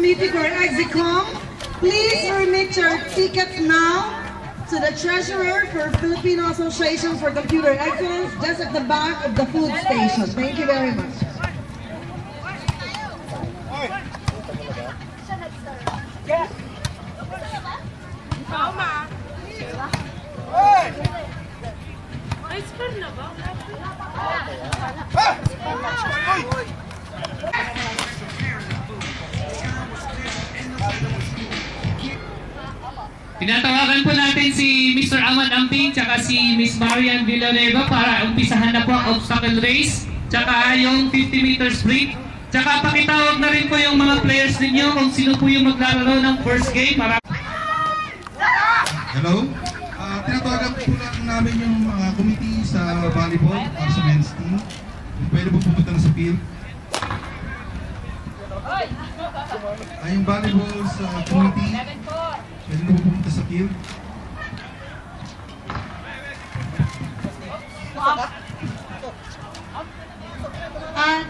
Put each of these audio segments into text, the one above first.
committee for Exicom, please remit your tickets now to the treasurer for Filipino Association for Computer Excellence, just at the back of the food station. Thank you very much. Tinatawagan po natin si Mr. Ahmad Amping tsaka si Miss Marian Villanueva para umpisahan na po ang obstacle race tsaka yung 50 meters break. Tsaka pakitawag na rin po yung mga players ninyo kung sino po yung maglalaro ng first game. Hello? Tinatawagan po lang namin yung mga committee sa volleyball para sa men's team. Pwede po pumunta na sa field. Yung volleyball sa committee, pwede po pumunta sa field.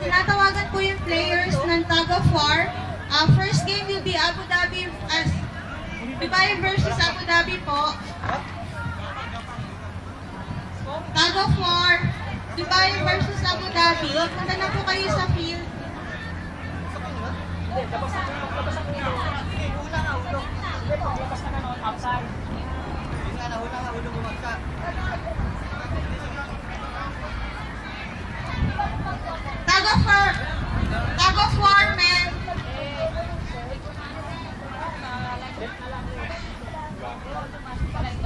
Tinatawagan po yung players ng Tug of War. First game will be Abu Dhabi Dubai versus Abu Dhabi po. Tug of War, Dubai versus Abu Dhabi. Punta na po kayo sa field. Tug of War, men.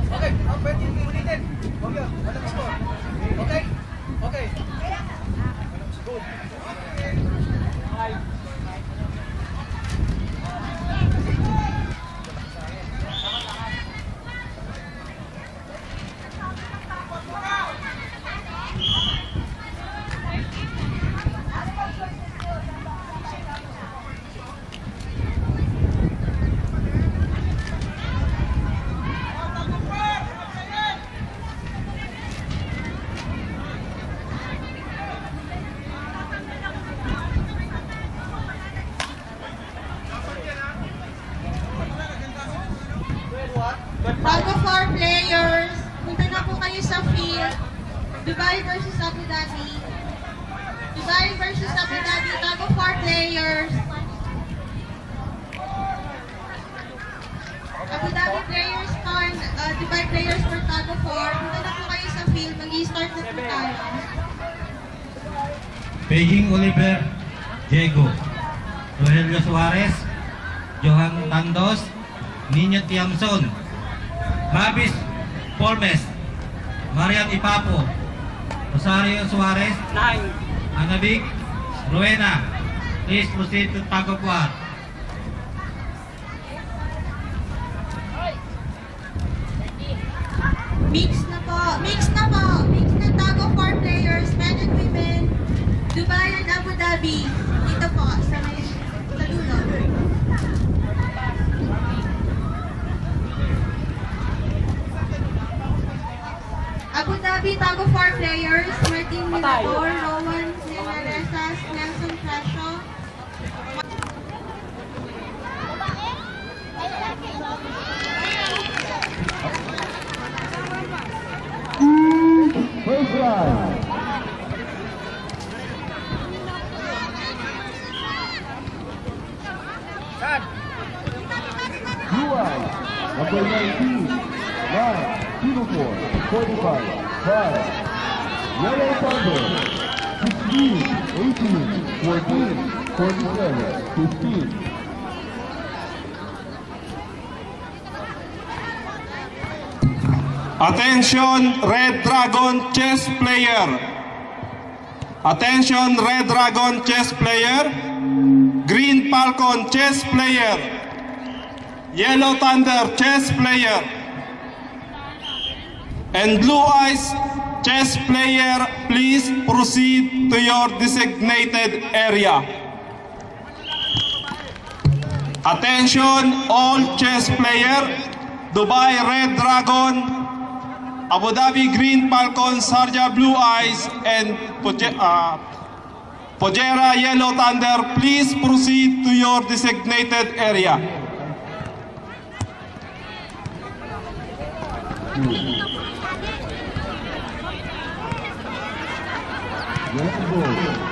Okay, pwede yung ulitin. Okay, walang score. Okay? Okay. Good. Tug of War players, punta na po kayo sa field. Dubai versus Abu Dhabi. Dubai versus Abu Dhabi. Tug of War players. Abu Dhabi players po, Dubai players for Tug of War. Punta na po kayo sa field. Mag-i-start na po tayo. Beijing Oliver Diego, Rogelio Suarez, Johan Tandos, Nino Tiamson, Mavis Polmes, Marian Ipapo, Rosario Suarez, Anabik Rowena. Please proceed to Tug of War. Mix na po. Mix na Tug of War players, men and women. Dubai and Abu Dhabi. Dito po, sa dulo. Abu Dhabi Tug of War players, Martin Milador, Rowan Nenaresas, Nelson Presio. First line. UI, number 19, 9, uniform, 45, 5. Yellow Thunder, 16, 18, 14, 47, 15. Attention, Red Dragon chess player. Attention, Red Dragon chess player. Green Falcon chess player. Yellow Thunder chess player. And Blue Eyes chess player, please proceed to your designated area. Attention, all chess player. Dubai Red Dragon, Abu Dhabi Green Falcon, Sharjah Blue Eyes, and Pojera Yellow Thunder, please proceed to your designated area. Ready to go.